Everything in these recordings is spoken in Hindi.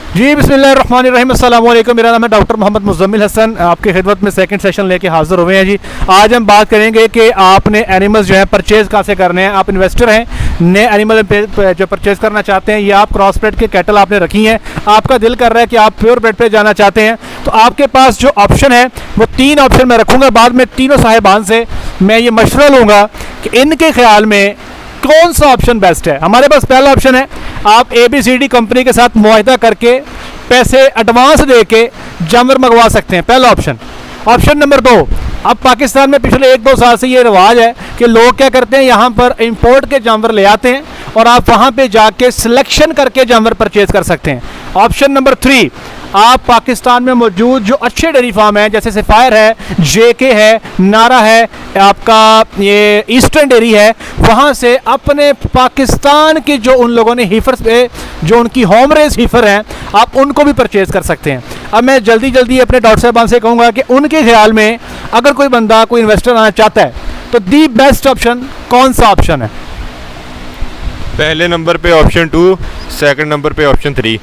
जी बिस्मिल्लाहिर्रहमानिर्रहीम, अस्सलाम वालेकुम। मेरा नाम है डॉक्टर मोहम्मद मुज़म्मिल हसन, आपकी खिदमत में सेकंड सेशन लेके हाज़िर हुए हैं जी। आज हम बात करेंगे कि आपने एनिमल्स जो है परचेज़ कहाँ से करने हैं। आप इन्वेस्टर हैं, नए एनिमल जो परचेज़ करना चाहते हैं, या आप क्रॉस ब्रेड के कैटल आपने रखी हैं, आपका दिल कर रहा है कि आप प्योर ब्रेड पे जाना चाहते हैं, तो आपके पास जो ऑप्शन है वो 3 ऑप्शन मैं रखूँगा। बाद में तीनों साहिबान से मैं ये मशवरा लूँगा कि इनके ख्याल में कौन सा ऑप्शन बेस्ट है। हमारे पास पहला ऑप्शन है, आप ABCD कंपनी के साथ मुआहिदा करके पैसे एडवांस दे के जानवर मंगवा सकते हैं, पहला ऑप्शन। ऑप्शन नंबर 2, अब पाकिस्तान में पिछले 1-2 साल से ये रिवाज है कि लोग क्या करते हैं, यहाँ पर इंपोर्ट के जानवर ले आते हैं और आप वहाँ पे जाके सिलेक्शन करके जानवर परचेज कर सकते हैं। ऑप्शन नंबर 3, आप पाकिस्तान में मौजूद जो अच्छे डेयरी फार्म हैं, जैसे सफ़ायर है, JK है, नारा है, आपका ये ईस्टर्न डेयरी है, वहाँ से अपने पाकिस्तान के जो उन लोगों ने हीफर्स पे जो उनकी होम रेस हीफर हैं, आप उनको भी परचेज़ कर सकते हैं। अब मैं जल्दी जल्दी अपने डॉक्टर साहबान से कहूँगा कि उनके ख्याल में अगर कोई बंदा कोई इन्वेस्टर आना चाहता है तो दी बेस्ट ऑप्शन कौन सा ऑप्शन है? पहले नंबर पे ऑप्शन 2, सेकंड नंबर पे ऑप्शन 3।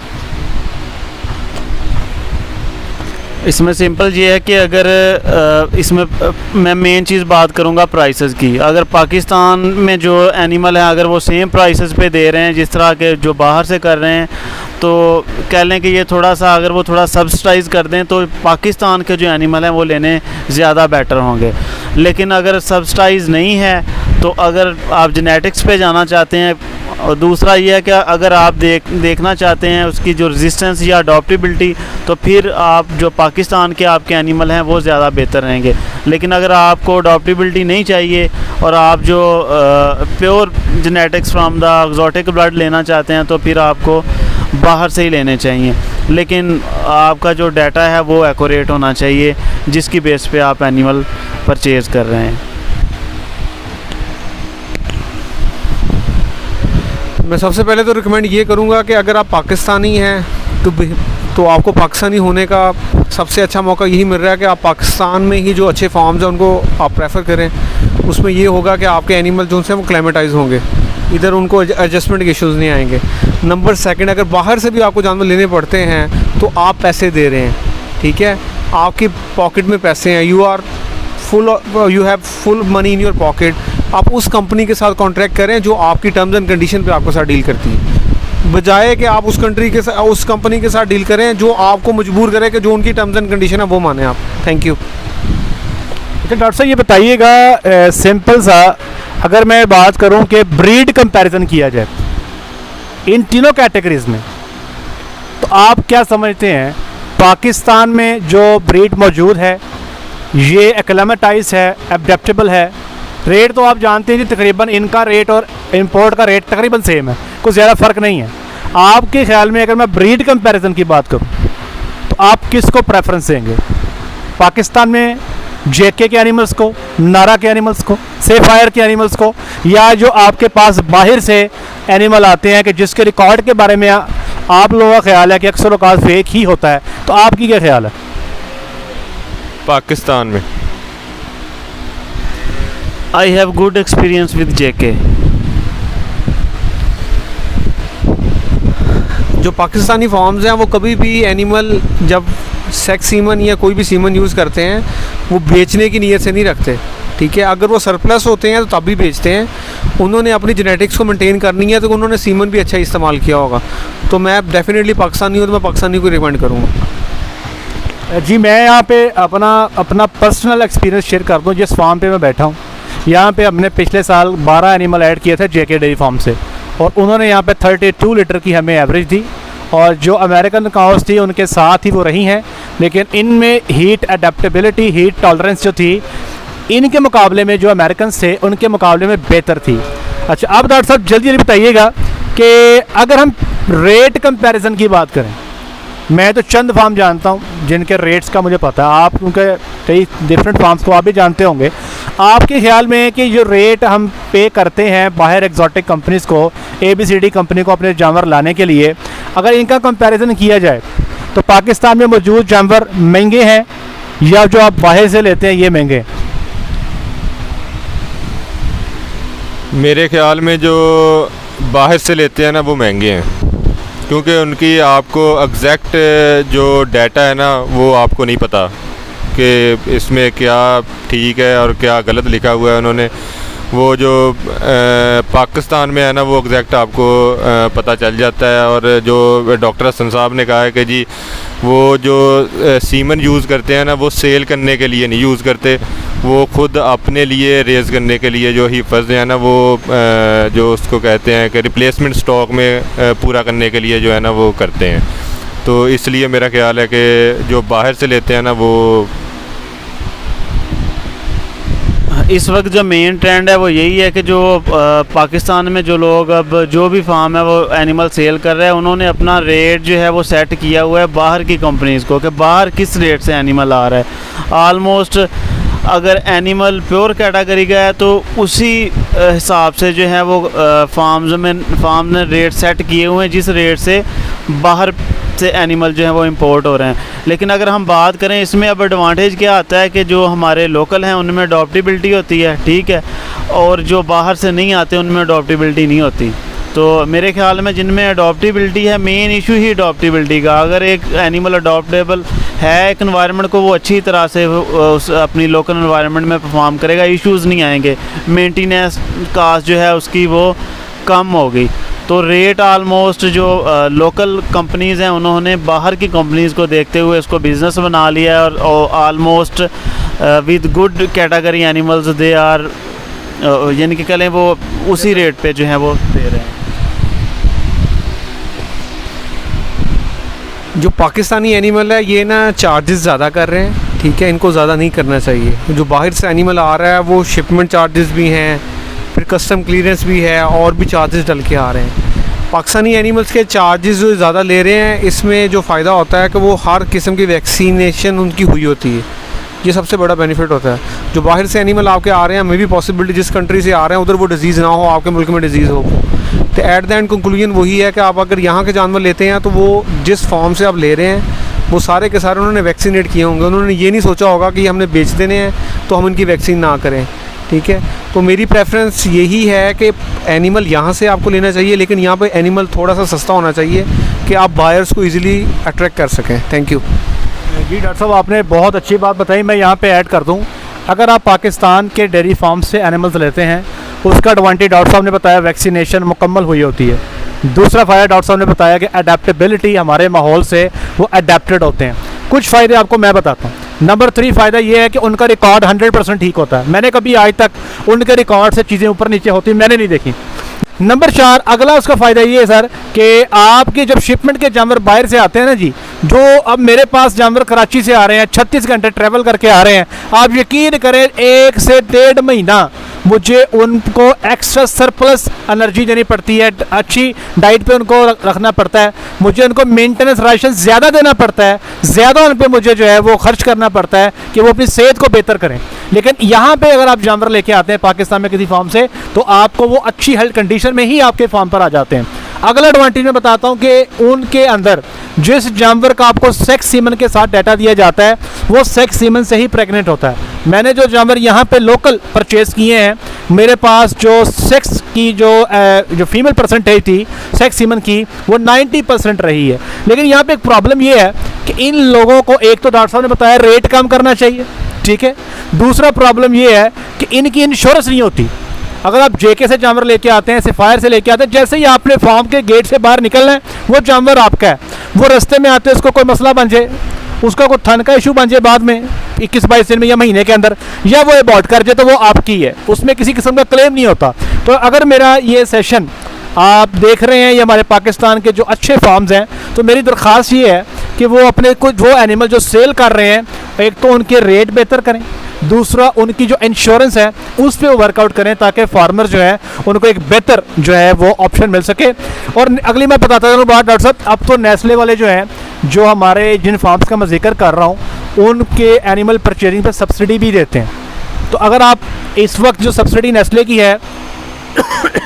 इसमें सिंपल ये है कि अगर इसमें मैं मेन चीज़ बात करूँगा प्राइसेस की। अगर पाकिस्तान में जो एनिमल है अगर वो सेम प्राइसेस पे दे रहे हैं जिस तरह के जो बाहर से कर रहे हैं, तो कह लें कि ये थोड़ा सा अगर वो थोड़ा सब्सिडाइज़ कर दें तो पाकिस्तान के जो एनिमल हैं वो लेने ज़्यादा बेटर होंगे। लेकिन अगर सब्सिडाइज़ नहीं है तो अगर आप जेनेटिक्स पे जाना चाहते हैं, और दूसरा ये है कि अगर आप देखना चाहते हैं उसकी जो रेजिस्टेंस या अडॉप्टेबिलिटी, तो फिर आप जो पाकिस्तान के आपके एनिमल हैं वो ज़्यादा बेहतर रहेंगे। लेकिन अगर आपको अडॉप्टेबिलिटी नहीं चाहिए और आप जो pure genetics from the exotic blood लेना चाहते हैं तो फिर आपको बाहर से ही लेने चाहिए। लेकिन आपका जो डाटा है वो एक्यूरेट होना चाहिए जिसकी बेस पे आप एनिमल परचेज़ कर रहे हैं। मैं सबसे पहले तो रिकमेंड ये करूँगा कि अगर आप पाकिस्तानी हैं तो आपको पाकिस्तानी होने का सबसे अच्छा मौका यही मिल रहा है कि आप पाकिस्तान में ही जो अच्छे फार्म्स हैं उनको आप प्रेफर करें। उसमें ये होगा कि आपके एनिमल जो हैं वो क्लाइमेटाइज होंगे, इधर उनको एडजस्टमेंट के इश्यूज़ नहीं आएंगे। नंबर 2, अगर बाहर से भी आपको जानवर लेने पड़ते हैं तो आप पैसे दे रहे हैं, ठीक है, आपकी पॉकेट में पैसे हैं, you have full money in your pocket. आप उस कंपनी के साथ कॉन्ट्रैक्ट करें जो आपकी टर्म्स एंड कंडीशन पे आपके साथ डील करती है, बजाय कि आप उस कंपनी के साथ डील करें जो आपको मजबूर करे कि जो उनकी टर्म्स एंड कंडीशन है वो माने आप। Thank you. अच्छा डॉक्टर साहब, ये बताइएगा सिंपल सा, अगर मैं बात करूं कि ब्रीड कंपैरिजन किया जाए इन तीनों कैटेगरीज में, तो आप क्या समझते हैं पाकिस्तान में जो ब्रीड मौजूद है ये एक्लेमेटाइज है, एडेप्टेबल है? रेट तो आप जानते हैं जी, तकरीबन इनका रेट और इंपोर्ट का रेट तकरीबन सेम है, कुछ ज़्यादा फ़र्क नहीं है। आपके ख्याल में अगर मैं ब्रीड कंपैरिजन की बात करूं तो आप किसको प्रेफरेंस देंगे? पाकिस्तान में JK के एनिमल्स को, नारा के एनिमल्स को, सफ़ायर के एनिमल्स को, या जो आपके पास बाहर से एनिमल आते हैं कि जिसके रिकॉर्ड के बारे में आप लोगों का ख्याल है कि अक्सर औक़ात फेक ही होता है, तो आपकी क्या ख्याल है? पाकिस्तान में I have good experience with JK। जो पाकिस्तानी फार्म्स हैं वो कभी भी एनिमल जब सेक्स सीमन या कोई भी सीमन यूज़ करते हैं वो बेचने की नीयत से नहीं रखते, ठीक है। अगर वो सरप्लस होते हैं तो तब भी बेचते हैं। उन्होंने अपनी जेनेटिक्स को मेंटेन करनी है तो उन्होंने सीमन भी अच्छा इस्तेमाल किया होगा। तो मैं डेफिनेटली पाकिस्तानी हूँ तो मैं पाकिस्तानी को रिकमेंड करूँगा। जी मैं यहाँ पे अपना पर्सनल एक्सपीरियंस शेयर कर दूँ। जिस फार्म पे मैं बैठा हूँ यहाँ पे हमने पिछले साल 12 एनिमल ऐड किए थे JK डेयरी फार्म से, और उन्होंने यहाँ पे 32 लीटर की हमें एवरेज दी, और जो अमेरिकन काउस थी उनके साथ ही वो रही हैं, लेकिन इनमें हीट अडेप्टेबिलिटी, हीट टॉलरेंस जो थी इनके मुकाबले में, जो अमेरिकन थे उनके मुकाबले में बेहतर थी। अच्छा अब डॉक्टर साहब जल्दी जल्दी बताइएगा कि अगर हम रेट कंपैरिजन की बात करें, मैं तो चंद फार्म जानता हूँ जिनके रेट्स का मुझे पता है, आप उनके कई डिफरेंट फार्म्स को आप भी जानते होंगे। आपके ख्याल में कि जो रेट हम पे करते हैं बाहर एग्जॉटिक कंपनीज़ को, ABCD कंपनी को अपने जानवर लाने के लिए, अगर इनका कंपैरिजन किया जाए तो पाकिस्तान में मौजूद जानवर महंगे हैं या जो आप बाहर से लेते हैं ये महंगे हैं? मेरे ख्याल में जो बाहर से लेते हैं ना वो महंगे हैं। क्योंकि उनकी आपको एग्जैक्ट जो डाटा है ना वो आपको नहीं पता कि इसमें क्या ठीक है और क्या गलत लिखा हुआ है उन्होंने। वो जो पाकिस्तान में है ना वो एग्जैक्ट आपको पता चल जाता है। और जो डॉक्टर हसन साहब ने कहा है कि जी वो जो सीमन यूज़ करते हैं ना वो सेल करने के लिए नहीं यूज़ करते, वो ख़ुद अपने लिए रेज़ करने के लिए जो हिफ़्ज़ है ना वो जो उसको कहते हैं कि रिप्लेसमेंट स्टॉक में पूरा करने के लिए जो है ना वो करते हैं। तो इसलिए मेरा ख्याल है कि जो बाहर से लेते हैं ना वो इस वक्त जो मेन ट्रेंड है वो यही है कि जो पाकिस्तान में जो लोग अब जो भी फार्म है वो एनिमल सेल कर रहे हैं, उन्होंने अपना रेट जो है वो सेट किया हुआ है बाहर की कंपनीज़ को कि बाहर किस रेट से एनिमल आ रहा है। आलमोस्ट अगर एनिमल प्योर कैटेगरी का है तो उसी हिसाब से जो है वो फार्म ने रेट सेट किए हुए हैं जिस रेट से बाहर से एनिमल जो है वो इंपोर्ट हो रहे हैं। लेकिन अगर हम बात करें इसमें अब एडवांटेज क्या आता है कि जो हमारे लोकल हैं उनमें अडॉप्टेबिलिटी होती है, ठीक है, और जो बाहर से नहीं आते उनमें अडॉप्टेबिलिटी नहीं होती। तो मेरे ख्याल में जिनमें अडॉप्टेबिलिटी है, मेन इशू ही अडॉप्टेबिलिटी का, अगर एक एनिमल अडॉप्टेबल है एक एनवायरनमेंट को वो अच्छी तरह से उस अपनी लोकल एनवायरनमेंट में परफॉर्म करेगा, इश्यूज़ नहीं आएंगे, मेंटेनेंस कास्ट जो है उसकी वो कम होगी। तो रेट आलमोस्ट जो लोकल कंपनीज़ हैं उन्होंने बाहर की कंपनीज़ को देखते हुए इसको बिज़नेस बना लिया है और almost with good category animals they are यानी कि कहें वो उसी रेट पे जो है वो दे रहे हैं। जो पाकिस्तानी एनिमल है ये ना चार्जेस ज़्यादा कर रहे हैं, ठीक है, इनको ज़्यादा नहीं करना चाहिए। जो बाहर से एनिमल आ रहा है वो शिपमेंट चार्जेस भी हैं, फिर कस्टम क्लियरेंस भी है और भी चार्जेस डल के आ रहे हैं। पाकिस्तानी एनिमल्स के चार्जेस जो ज़्यादा ले रहे हैं, इसमें जो फ़ायदा होता है कि वो हर किस्म की वैक्सीनेशन उनकी हुई होती है, ये सबसे बड़ा बेनिफिट होता है। जो बाहर से एनिमल आपके आ रहे हैं, मे भी पॉसिबिलिटी जिस कंट्री से आ रहे हैं उधर वो डिज़ीज़ ना हो, आपके मुल्क में डिज़ीज़ हो। तो एट द एंड कंक्लूजन वही है कि आप अगर यहाँ के जानवर लेते हैं तो वो जिस फॉर्म से आप ले रहे हैं वो सारे के सारे उन्होंने वैक्सीनेट किए होंगे। उन्होंने ये नहीं सोचा होगा कि हमने बेच देने हैं तो हम इनकी वैक्सीन ना करें, ठीक है। तो मेरी प्रेफरेंस यही है कि एनिमल यहाँ से आपको लेना चाहिए, लेकिन यहाँ पे एनिमल थोड़ा सा सस्ता होना चाहिए कि आप बायर्स को इजीली अट्रैक्ट कर सकें। Thank you ji. डॉक्टर साहब आपने बहुत अच्छी बात बताई, मैं यहाँ पे ऐड कर दूँ, अगर आप पाकिस्तान के डेयरी फार्म से एनिमल्स लेते हैं उसका एडवांटेज डॉक्टर साहब ने बताया वैक्सीनेशन मुकम्मल हुई होती है। दूसरा फ़ायदा डॉक्टर साहब ने बताया कि अडेप्टेबिलिटी, हमारे माहौल से वो अडेप्टेड होते हैं। कुछ फ़ायदे आपको मैं बताता हूँ। नंबर 3 फ़ायदा ये है कि उनका रिकॉर्ड 100% ठीक होता है। मैंने कभी आज तक उनके रिकॉर्ड से चीज़ें ऊपर नीचे होती मैंने नहीं देखी। नंबर 4 अगला उसका फ़ायदा ये है सर कि आपके जब शिपमेंट के जानवर बाहर से आते हैं ना जी, जो अब मेरे पास जानवर कराची से आ रहे हैं, 36 घंटे ट्रैवल करके आ रहे हैं, आप यकीन करें 1 से 1.5 महीना मुझे उनको एक्स्ट्रा सरप्लस एनर्जी देनी पड़ती है, अच्छी डाइट पे उनको रखना पड़ता है, मुझे उनको मेंटेनेंस राशन ज़्यादा देना पड़ता है, ज़्यादा उन पे मुझे जो है वो खर्च करना पड़ता है कि वो अपनी सेहत को बेहतर करें। लेकिन यहाँ पे अगर आप जानवर लेके आते हैं पाकिस्तान में किसी फार्म से तो आपको वो अच्छी हेल्थ कंडीशन में ही आपके फार्म पर आ जाते हैं। अगला एडवांटेज मैं बताता हूँ कि उनके अंदर जिस जानवर का आपको सेक्स सीमन के साथ डाटा दिया जाता है वो सेक्स सीमन से ही प्रेग्नेंट होता है। मैंने जो जानवर यहाँ पे लोकल परचेज़ किए हैं, मेरे पास जो सेक्स की जो फीमेल परसेंटेज थी सेक्स सीमन की वो 90% रही है। लेकिन यहाँ पे एक प्रॉब्लम ये है कि इन लोगों को, एक तो डॉक्टर साहब ने बताया रेट कम करना चाहिए, ठीक है, दूसरा प्रॉब्लम ये है कि इनकी इंश्योरेंस नहीं होती। अगर आप जेके से जानवर लेके आते हैं, सिफायर से लेके आते हैं, जैसे ही आपने फार्म के गेट से बाहर निकलना है वो जानवर आपका है, वो रास्ते में आते हैं उसको कोई मसला बन जाए, उसका कोई थन का इशू बन जाए बाद में 21-22 दिन में या महीने के अंदर, या वो अबॉर्ट कर जाए तो वो आपकी है, उसमें किसी किस्म का क्लेम नहीं होता। तो अगर मेरा ये सेशन आप देख रहे हैं ये हमारे पाकिस्तान के जो अच्छे फार्म्स हैं, तो मेरी दरख्वास्त ये है कि वो अपने कुछ वो एनिमल जो सेल कर रहे हैं, एक तो उनके रेट बेहतर करें, दूसरा उनकी जो इंश्योरेंस है उस पर वर्कआउट करें ताकि फार्मर जो है उनको एक बेहतर जो है वो ऑप्शन मिल सके। और अगली मैं बताता हूँ बात डॉक्टर साहब, अब तो नेस्ले वाले जो हैं, जो हमारे जिन फार्म्स का मैं जिक्र कर रहा हूँ, उनके एनिमल परचेजिंग पर सब्सिडी भी देते हैं। तो अगर आप इस वक्त जो सब्सिडी नेस्ले की है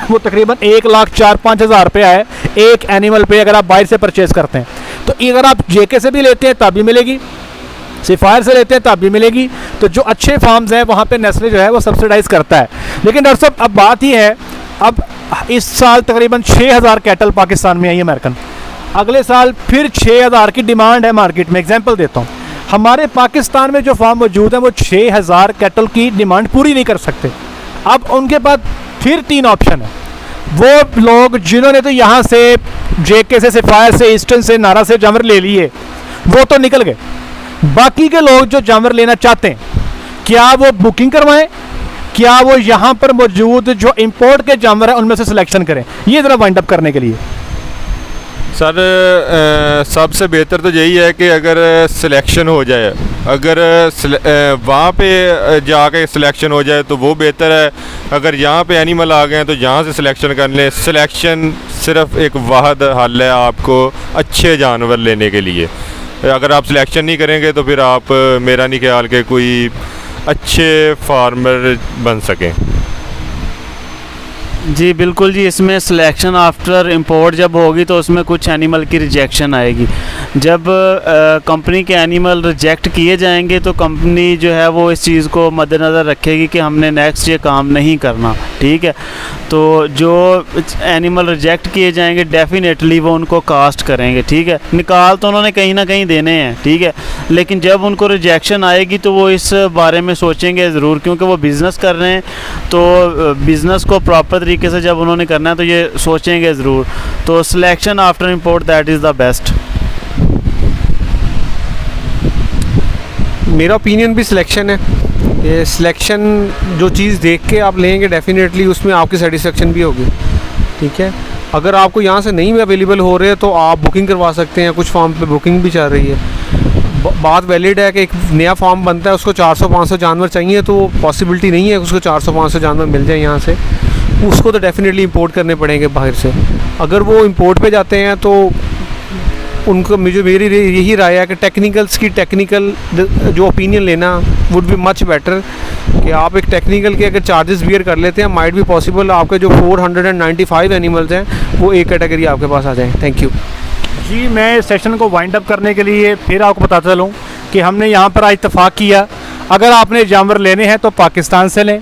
वो तकरीबन 1,04,5,000 रुपया है एक एनिमल पे, अगर आप बाहर से परचेज़ करते हैं। तो अगर आप जेके से भी लेते हैं तब भी मिलेगी, सिफायर से लेते हैं तब भी मिलेगी। तो जो अच्छे फार्म्स हैं वहाँ पे नेस्ले जो है वो सब्सिडाइज़ करता है। लेकिन डॉक्टर साहब अब बात ही है, अब इस साल तकरीबन 6,000 कैटल पाकिस्तान में आई अमेरिकन। अगले साल फिर 6000 की डिमांड है मार्केट में। एग्जांपल देता हूँ, हमारे पाकिस्तान में जो फार्म मौजूद हैं वो 6000 कैटल की डिमांड पूरी नहीं कर सकते। अब उनके पास फिर 3 ऑप्शन है। वो लोग जिन्होंने तो यहाँ से जेके से, सिफायर से, ईस्टर्न से, नारा से जानवर ले लिए, वो तो निकल गए। बाकी के लोग जो जानवर लेना चाहते हैं, क्या वो बुकिंग करवाएं, क्या वो यहाँ पर मौजूद जो इंपोर्ट के जानवर हैं उनमें से सिलेक्शन करें? ये ज़रा वाइंड अप करने के लिए सर सबसे बेहतर तो यही है कि अगर सिलेक्शन हो जाए, अगर वहाँ पे जाके सिलेक्शन हो जाए तो वो बेहतर है। अगर यहाँ पे एनिमल आ गए हैं तो यहाँ से सिलेक्शन कर लें। सिलेक्शन सिर्फ एक वाहद हल है आपको अच्छे जानवर लेने के लिए। अगर आप सिलेक्शन नहीं करेंगे तो फिर आप, मेरा नहीं ख्याल कि कोई अच्छे फार्मर बन सकें। जी बिल्कुल जी, इसमें सिलेक्शन आफ्टर इंपोर्ट जब होगी तो उसमें कुछ एनिमल की रिजेक्शन आएगी। जब कंपनी के एनिमल रिजेक्ट किए जाएंगे तो कंपनी जो है वो इस चीज़ को मद्देनज़र रखेगी कि हमने नेक्स्ट ये काम नहीं करना, ठीक है। तो जो एनिमल रिजेक्ट किए जाएंगे डेफिनेटली वो उनको कास्ट करेंगे, ठीक है। निकाल तो उन्होंने कहीं ना कहीं देने हैं, ठीक है, लेकिन जब उनको रिजेक्शन आएगी तो वो इस बारे में सोचेंगे ज़रूर, क्योंकि वो बिज़नेस कर रहे हैं। तो बिज़नेस को प्रॉपर तरीके से जब उन्होंने करना है तो ये सोचेंगे ज़रूर। तो selection after import that is the best. मेरा ओपिनियन भी सिलेक्शन है। ये सिलेक्शन जो चीज़ देख के आप लेंगे डेफिनेटली उसमें आपकी सेटिस्फेक्शन भी होगी, ठीक है। अगर आपको यहाँ से नहीं अवेलेबल हो रहे हैं तो आप बुकिंग करवा सकते हैं। कुछ फार्म पे बुकिंग भी चल रही है। बात वैलिड है कि एक नया फार्म बनता है, उसको 400-500 जानवर चाहिए, तो पॉसिबिलिटी नहीं है कि उसको 400-500 जानवर मिल जाए यहाँ से। उसको तो डेफिनेटली इंपोर्ट करने पड़ेंगे बाहर से। अगर वो इंपोर्ट पे जाते हैं तो उनको, मुझे मेरी यही राय है कि टेक्निकल जो ओपिनियन लेना वुड बी मच बेटर। कि आप एक टेक्निकल के अगर चार्जेस बियर कर लेते हैं, माइट बी पॉसिबल आपके जो 495 एनिमल्स हैं वो एक कैटेगरी आपके पास आ जाए। थैंक यू जी। मैं इस सेशन को वाइंड अप करने के लिए फिर आपको बताता चलूँ कि हमने यहाँ पर आज इत्तेफाक किया, अगर आपने जानवर लेने हैं तो पाकिस्तान से लें।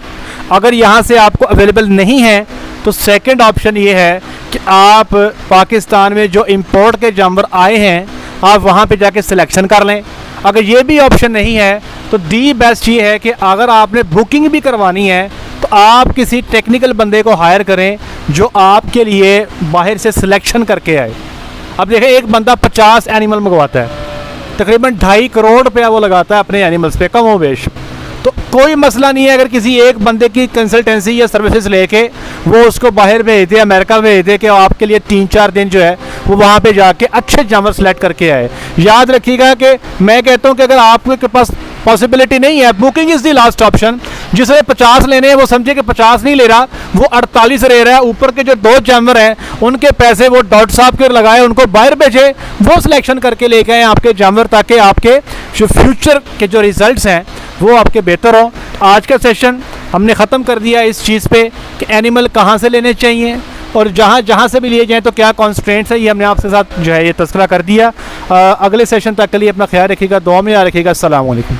अगर यहाँ से आपको अवेलेबल नहीं है तो सेकंड ऑप्शन ये है कि आप पाकिस्तान में जो इंपोर्ट के जानवर आए हैं आप वहाँ पे जाके सिलेक्शन कर लें। अगर ये भी ऑप्शन नहीं है तो दी बेस्ट ये है कि अगर आपने बुकिंग भी करवानी है तो आप किसी टेक्निकल बंदे को हायर करें जो आपके लिए बाहर से सिलेक्शन करके आए। अब देखें, एक बंदा 50 एनिमल मंगवाता है, तकरीबन 2.5 करोड़ रुपया वो लगाता है अपने एनिमल्स पे, कम हो बेश। तो कोई मसला नहीं है अगर किसी एक बंदे की कंसल्टेंसी या सर्विसेज लेके वो उसको बाहर भेज दे, अमेरिका भेज दे कि आपके लिए 3-4 दिन जो है वो वहाँ पे जाके अच्छे जानवर सेलेक्ट करके आए। याद रखिएगा कि मैं कहता हूँ कि अगर आपके पास पॉसिबिलिटी नहीं है, booking is the last option. जिसने 50 लेने हैं वो समझे कि 50 नहीं ले रहा, वो 48 ले रहा है। ऊपर के जो 2 जानवर हैं उनके पैसे वो डॉक्टर साहब के लगाए, उनको बाहर भेजे, वो सिलेक्शन करके लेके आए आपके जानवर, ताकि आपके जो फ्यूचर के जो रिजल्ट्स हैं वो आपके बेहतर हो। आज का सेशन हमने ख़त्म कर दिया इस चीज़ पे कि एनिमल कहाँ से लेने चाहिए और जहाँ से भी लिए जाएँ तो क्या कॉन्स्ट्रेंट्स है, ये हमने आपके साथ जो है ये तज़किरा कर दिया। अगले सेशन तक के लिए अपना ख्याल रखिएगा, दुआ में याद रखिएगा। अस्सलाम वालेकुम।